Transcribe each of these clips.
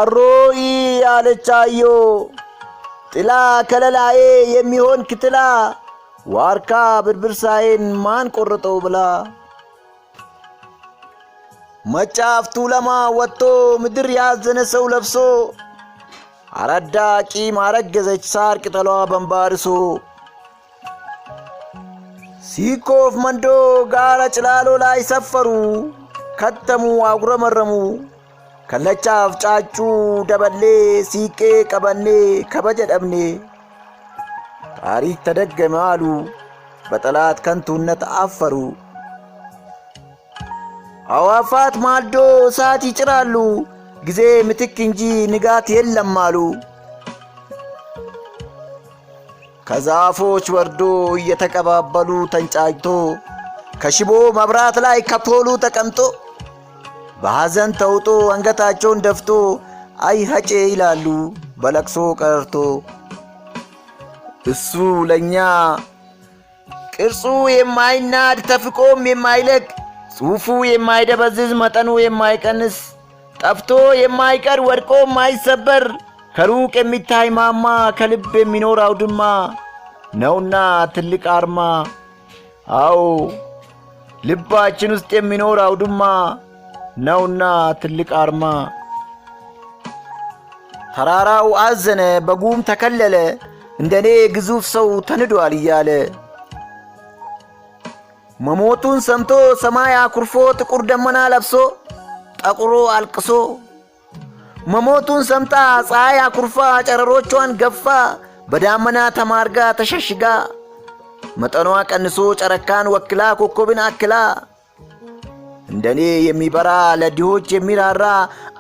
አሮይ አለቻዮ ጥላ ከለላዬ የሚሆን ክትላ ዋርካ ብርብርሳዬን ማን ቆረጠው ብላ መጫፍቱ ለማ ወጥቶ ምድር ያዘነ ሰው ለብሶ አራዳ ቂም አረገዘች ሳር ቅጠሏ በንባርሶ ሲኮፍ መንዶ ጋራ ጭላሎ ላይ ሰፈሩ ከተሙ አጉረመረሙ ከለቻፍ ጫጩ ደበሌ ሲቄ ቀበኔ ከበጀ ደብኔ ታሪክ ተደገመ አሉ በጠላት ከንቱነት አፈሩ አዋፋት ማልዶ እሳት ይጭራሉ ጊዜ ምትክ እንጂ ንጋት የለም አሉ ከዛፎች ወርዶ እየተቀባበሉ ተንጫጭቶ ከሽቦ መብራት ላይ ከፖሉ ተቀምጦ በሐዘን ተውጦ አንገታቸውን ደፍቶ አይ ሀጬ ይላሉ በለቅሶ ቀርቶ እሱ ለኛ ቅርጹ የማይናድ ተፍቆም የማይለቅ ጽሑፉ የማይደበዝዝ መጠኑ የማይቀንስ ጠፍቶ የማይቀር ወድቆ የማይሰበር ከሩቅ የሚታይ ማማ ከልብ የሚኖር አውድማ ነውና ትልቅ አርማ አዎ ልባችን ውስጥ የሚኖር አውድማ ነውና ትልቅ አርማ ተራራው አዘነ በጉም ተከለለ እንደኔ ግዙፍ ሰው ተንዷል እያለ መሞቱን ሰምቶ ሰማይ አኩርፎ ጥቁር ደመና ለብሶ ጠቁሮ አልቅሶ መሞቱን ሰምታ ፀሐይ አኩርፋ ጨረሮቿን ገፋ በዳመና ተማርጋ ተሸሽጋ መጠኗ ቀንሶ ጨረካን ወክላ ኮከብን አክላ እንደኔ የሚበራ ለድሆች የሚራራ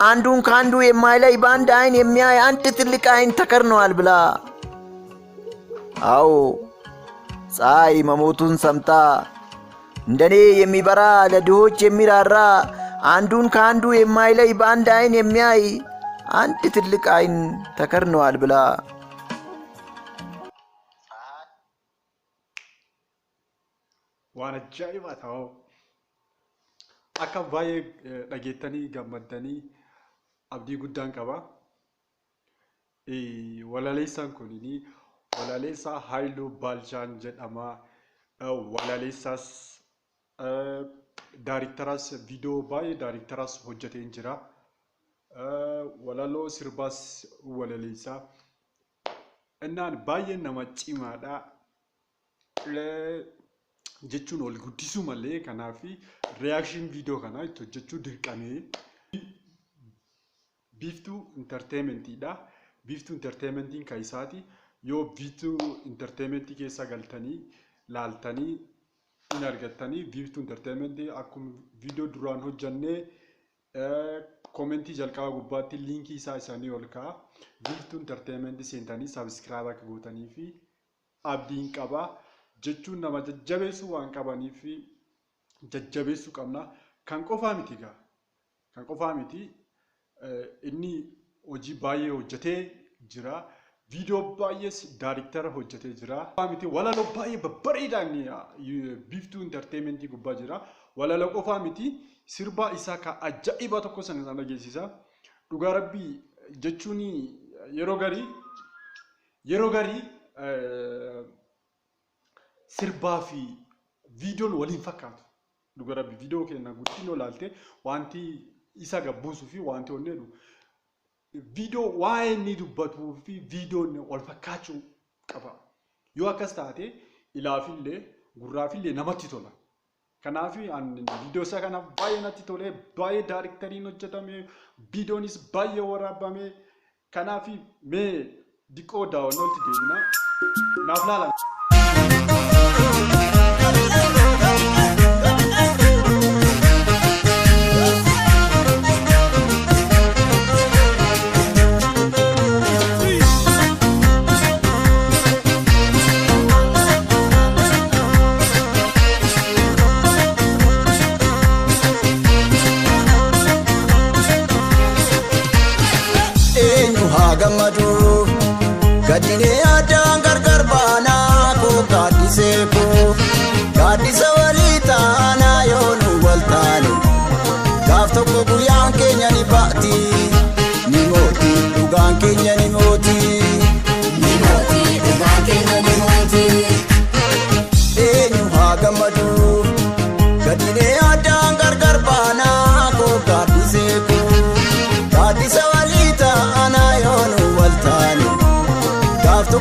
አንዱን ካንዱ የማይለይ በአንድ አይን የሚያይ አንድ ትልቅ አይን ተከርነዋል ብላ አዎ ፀሐይ መሞቱን ሰምታ እንደኔ የሚበራ ለድሆች የሚራራ አንዱን ካንዱ የማይለይ በአንድ አይን የሚያይ አንድ ትልቅ አይን ተከርነዋል ብላ waan ajaa'iba ta'u akka baay'ee dhageettanii gammaddanii abdii guddaan qaba. Walaleessaan kunini walaleessaa Haayiluu Baalchaan jedhama. Walaleessaas daariktaraas viidiyoo baay'ee daariktaraas hojjetee jira. Walaloo sirbaas walaleessaa innaan baay'ee nama cimaadha. jechuun ol guddisuu malee kanaafi reaction video kana itti hojjechuu dirqamee Biiftuu Entertainmentidha. Biiftuu Entertainmentiin kaisaati yoo Biiftuu Entertainmentii keessa galtanii laaltanii in argattanii Biiftuu Entertainmentii akkuma video duraan hojjannee commentii jalqaba gubbaatti linkii isaa isaanii ol ka'a. Biiftuu Entertainmentii seentanii subscribe akka gootanii fi abdiin qaba. jechuun nama jajjabeessuu waan qabaniif jajjabeessuu qabna. Kan qofaa miti gaa kan qofaa miti inni hojii baay'ee hojjetee jira. Viidiyoo baay'ees daariktara hojjetee jira. Qofaa miti walaloo baay'ee babbareedaan Biiftuu Entertainmentii gubbaa jira. Walaloo qofaa miti sirba isaa ka ajaa'iba tokko sana dhageessisa. Dhugaa rabbii jechuun yeroo garii sirbaa fi viidiyoon waliin fakkaatu. Dhugaa rabbii viidiyoo keenya guddinoo laalte wanti isa gabbuusuu fi wanti onneedhu viidiyoo waa'ee inni dubbatuu fi viidiyoon wal fakkaachuu qaba. Yoo akkas taate ilaafillee gurraafillee namatti tola. Kanaaf viidiyoo isaa kanaaf baay'ee natti tolee baay'ee daariktariin hojjetame viidiyoonis baay'ee waraabame. Kanaaf mee diqoo daawwannooti deemna naaf laalan. Gamadu gadine adang gargar bana ko kadise ko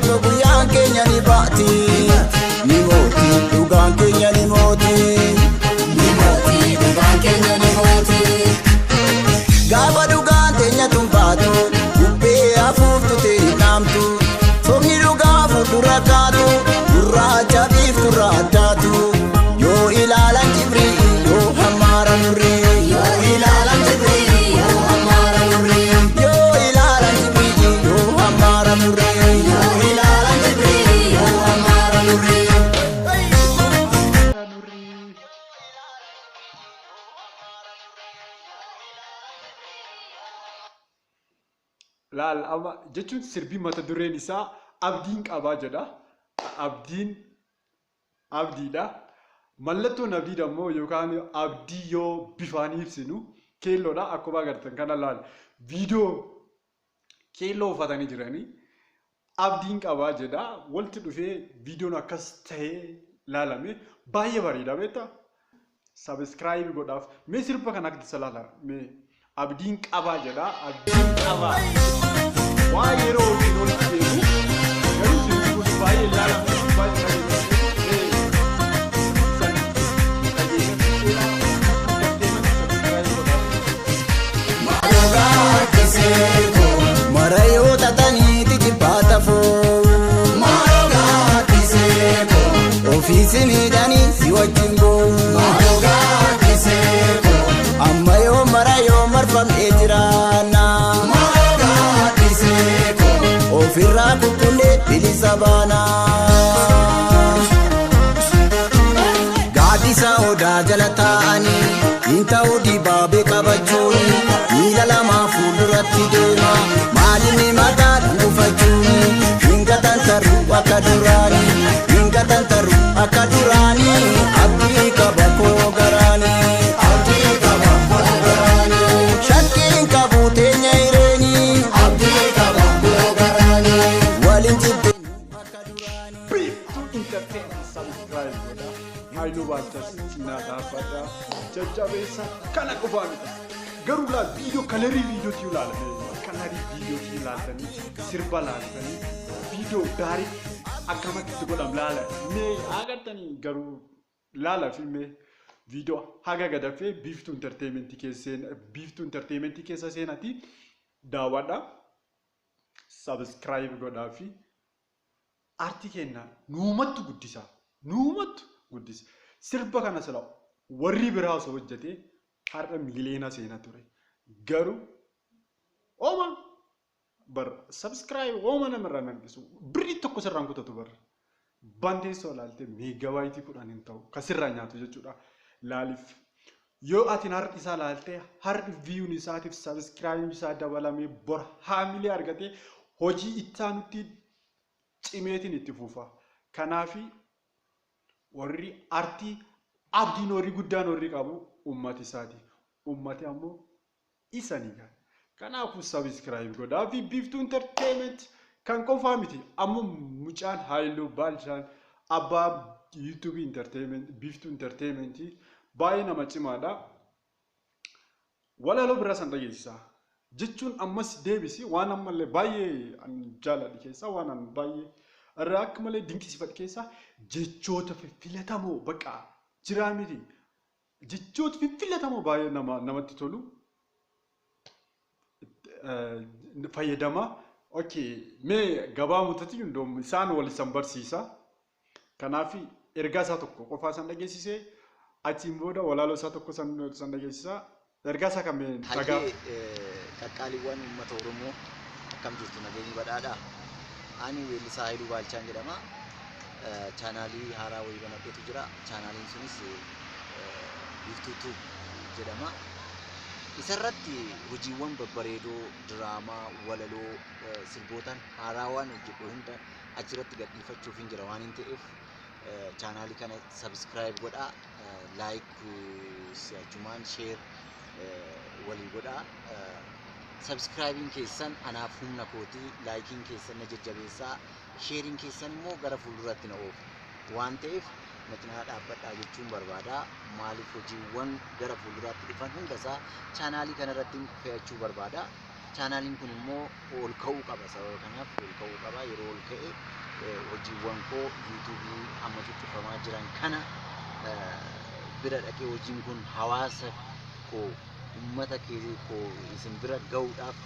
tokko guyyaan keenya ni baati. Ni mooti dhugaan keenya ni mooti. Ni mooti dhugaan keenya ni mooti. Gaafa dhugaan teenya tumbaatu bubbee hafuuftu ta'e naamtu. Somni dhugaa fuuldura kaatu gurraacha biifturra addaatu. Yoo ilaalan jibrii yoo hammaara nurrii. Yoo ilaalan jibrii yoo hammaara nurrii. Yoo ilaalan jibrii yoo hammaara nurrii. Yoo ilaalan jibrii yoo hammaara nurrii. Laal amma jechuun sirbii mata dureen isaa abdiin qabaa jedha. Abdiidha. Mallattoon abdiidha immoo yookaan abdii yoo bifaan ibsinu keelloodha. Akkuma agartan kana laal viidiyoo keelloo uffatanii jiranii abdiin qabaa jedha. Walitti dhufee viidiyoon akkas ta'ee laalame baay'ee bareeda beektaa. Sabiskiraayib godhaaf mee sirba kana akka laala mee abdiin qabaa jedha. Abdiin qabaa waa yeroo waliin walitti deemu garuu sirbi kun baay'ee laalame baay'ee Marayo tatani tijibata fo. Maroga kiseko. Ofisi midani siwajingo. Maroga kiseko. Ammayo marayo marfam ejirana. Maroga kiseko. Ofirra kukune bilisabana. Gadisa oda jalatani. Inta udi babe kabachuni. Nila lama fuulduratti deema. Maalini maqaa dhuunfachuuni. Hinga tantaru akka duraani. Hinga tantaru akka duraani. Abdii qaba koo garaani. Abdii qaba koo garaani. Shakkiin qabu teenya hireeni. Abdii qaba koo garaani. Waliin jibbeenyu akka duraani. Biiftuu Entertainment subscribe godha. Haayiluu Baalchaas cinaa dhaabbata. Jajjabeessa kana qofaanidha. Garuu laal viidiyoo kanarii viidiyootii ilaalanii kanarii viidiyootii ilaalanii sirba ilaalanii viidiyoo gaarii akkamatti godham laala mee agartanii garuu laala fi mee viidiyoo haga gadafee Biiftuu Entertainmentii keessa seenati daawwadha subscribe godhaa fi aartii keenya nuumattu guddisa sirba kana sila warri biraa osoo hojjetee har'a miliyoona seenaa ture garuu ooma bar subscribe ooma namarraa nangisu birrii tokko sirraan kutatu bar bandeessoo laalte meegabaayitii 10 hin ta'u kasirraa nyaatu jechuudha laaliif yoo atiin har'i isaa laalte har'i viyuun isaatiif subscribe isaa dabalamee bor haamilee argatee hojii ittaanutti cimeetiin itti fuufa kanaafi warri aartii abdiin horii guddaan horii qabu ummati isaati. Ummati ammoo isanii kan. Kanaafuu subscribe godhaa fi Biiftuu Entertainment kan qofaa miti. Ammoo mucaan Haayiluu Baalchaan abbaa YouTube Entertainment Biiftuu Entertainment baay'ee nama cimaadha. Walaloo biraa san dhageessisa. Jechuun ammas deebisi waan ammallee baay'ee jaaladhi keessaa waan baay'ee irraa akka malee dinqisiifadhi keessaa jechoota filatamoo baqa jiraa miti. Jechoota filatamoo baay'ee namatti tolu fayyadama. Okay, mee gabaa mutati hundoom isaan wal isan barsiisa. Kanaaf ergaa isaa tokko qofaa san dhageessisee achiin booda walaloo isaa tokko san dhageessisa. Ergaa isaa kamee dhagaa. Qaqqaaliiwwan uummata Oromoo akkam jirtu nageenyi badhaadha. Ani weellisaa Haayiluu Baalchaan jedhama. Chaanaalii haaraa wayii banadheetu jira. Chaanaaliin sunis Biiftuu jedhama. Isarratti hojiiwwan babbareedoo diraamaa walaloo sirbootaan haaraawwan hojjedhu hunda achirratti gadhiifachuuf hin jira waan hin ta'eef chaanaalii kana subscribe godhaa, like si'achumaan share walii godhaa. Subscribing keessan anaaf humna kootii, liking keessan na jajjabeessaa, sharing keessan immoo gara fuulduratti na oofu waan ta'eef na cinaa dhaabbadhaa jechuun barbaada. Maaliif hojiiwwan gara fuulduraatti dhufan hundasaa chaanaalii kanarratti fe'achuu barbaada. chaanaaliin kun immoo ol ka'uu qaba. Sababa kanaaf ol ka'uu qaba. Yeroo ol ka'e hojiiwwan koo yuutuubii amma cuccufamaa jiran kana bira dhaqee hojiin kun hawaasa koo ummata koo isin bira ga'uudhaaf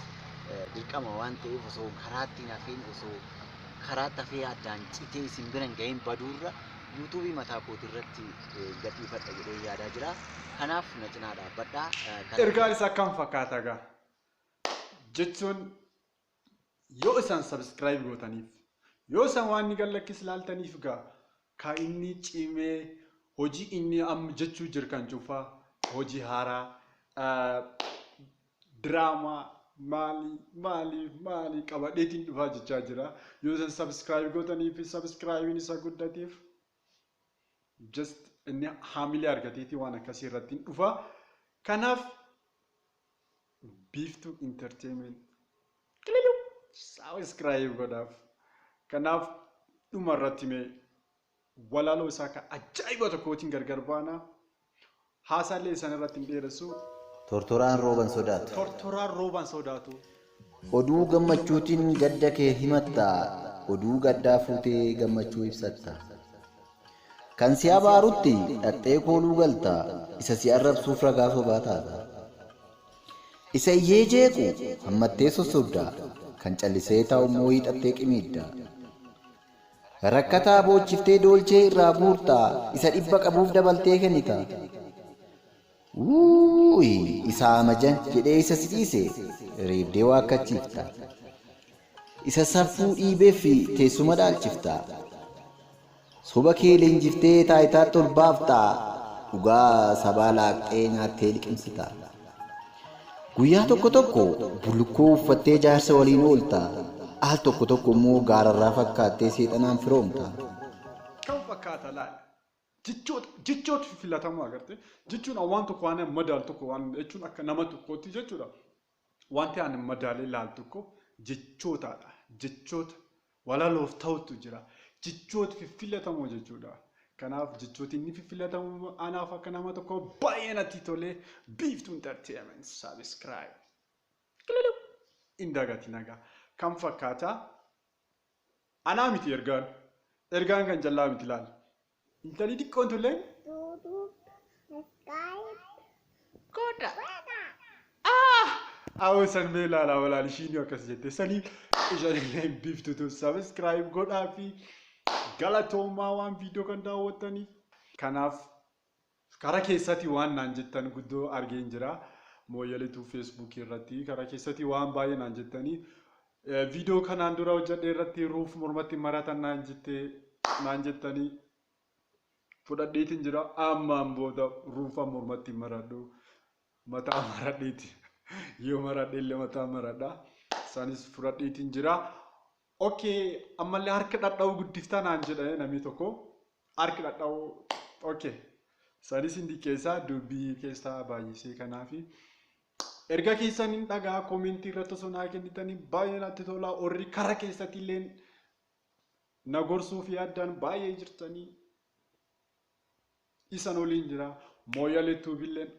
dirqama waan ta'eef osoo karaatti nafeen osoo karaatti hafee addaan citee isin bira hin gahin baduurra yuutuubii mataa kootii irratti gadhiifadha jedhee yaadaa jira. Kanaaf na cinaa dhaabbadhaa. Ergaan isaa akkam fakkaata gaa? Jechuun yoo isaan subscribe gootaniif, yoo isaan waan inni gallakkis ilaaltaniif gaa kan inni cimee hojii inni amma jechuu jiru kan cufaa hojii haaraa diraamaa maali qabadheetiin dhufaa jechaa jira. Yoo isaan subscribe gootaniif subscribein isa guddateef just inni haamilee argateetii waan akkasii irratti dhufa. Kanaaf Biiftuu Entertainment subscribe godhaaf. Kanaaf dhuma irratti mee walaloo isaa kan ajaa'iba tokkootiin gargar baana. Haasaalee isaan irratti hin dheeressu. Tortoraan rooban sodaatu. Tortoraan rooban sodaatu. Oduu gammachuutiin gadda kee himatta. Oduu gaddaa fuutee gammachuu ibsatta. Kan si abaarutti dhaqxee kooluu galta. Isa si arrabsuuf ragaa sobaa taata. Isa iyyee jeequ hammattee sossobda. Kan callisee taa'u immoo hidhattee qimiidda. Rakkataa boochiftee doolchee irraa guurta. Isa dhibba qabuuf dabaltee kennita. Isa amajan jedhee isa si dhiise reebdee waakkachiifta. Isa saffuu dhiibee fi teessuma dhaalchifta. Soba kee leenjiftee taayitaatti ol baafta. Dhugaa sabaa laaqxee nyaattee liqimsita. Guyyaa tokko tokko bullukkoo uffattee jaarsa waliin oolta. Al tokko tokko immoo gaararraa fakkaattee seexanaan firoomta. Kan fakkaata laala. Jechoota filatamu agarte. Jechuun waan tokko waan madaal tokko waan jechuun akka nama tokkootti jechuudha. Wanti ani madaalee laal tokko jechootadha. Jechoota walaloof ta'utu jira. Jechoota filatamu jechuudha. Kanaaf jechooti inni filatamu anaaf akka nama tokko baay'ee natti tolee Biiftuu Entertainment subscribe. Indagati nagaa. Kan fakkaata anaa miti ergaan. Ergaan kan jallaa miti laal. Intalli xiqqoon tulleen. Koda. San mee laalaa walaal ishiin akkas jette sanii isheenillee Biiftuutu subscribe godhaa fi galatoomaa waan viidiyoo kan daawwattaniif. Kanaaf karaa keessatti waan naan jettan guddoo argeen jira. Mooyyaleetu Facebook irratti karaa keessatti waan baay'ee naan jettanii viidiyoo kanaan dura hojjedhe irratti ruuf mormatti maratan naan jettanii fudhadheetiin jira. Ammaan booda ruufa mormatti maradhu mataa maradheeti. Yoo maradhe illee mataa maradha. Isaanis fudhadheetiin jira. Okay, ammallee harka dhadhaa'uu guddiftaa naan jedhee namni tokko harka dhadhaa'uu okay. Isaanis hindi keessaa dubbii keessaa baay'isee kanaafi erga keessan hin dhagaa koomentii irratti osoo naa kennitanii baay'ee natti tola. Orri karaa keessatti illee na gorsuuf yaaddaan baay'ee jirtanii isan oliin jira. Mooyyaleetu billeen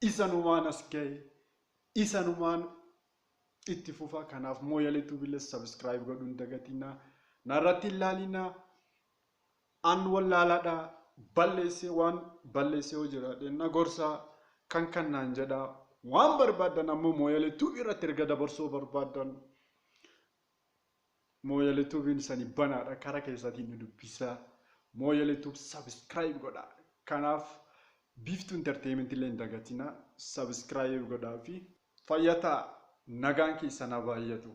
isanumaan as ga'e isanumaan itti fufa. Kanaaf Mooyyaleetu billee subscribe godhuun dagatina. Narratti ilaalina an wallaalaadha. Balleessee waan balleessee hoo jiraadhe na gorsaa kan kannaan jedha. Waan barbaadan ammoo Mooyyaleetu irratti erga dabarsoo barbaadan Mooyyaleetu sanii banaadha. Karaa keessatti nu dubbisa. Mooyyaleetu subscribe godha. Kanaaf Biiftuu Entertainment illee hin dagatina. Subscribe godhaa fi fayyataa nagaan keessan haa baay'atu.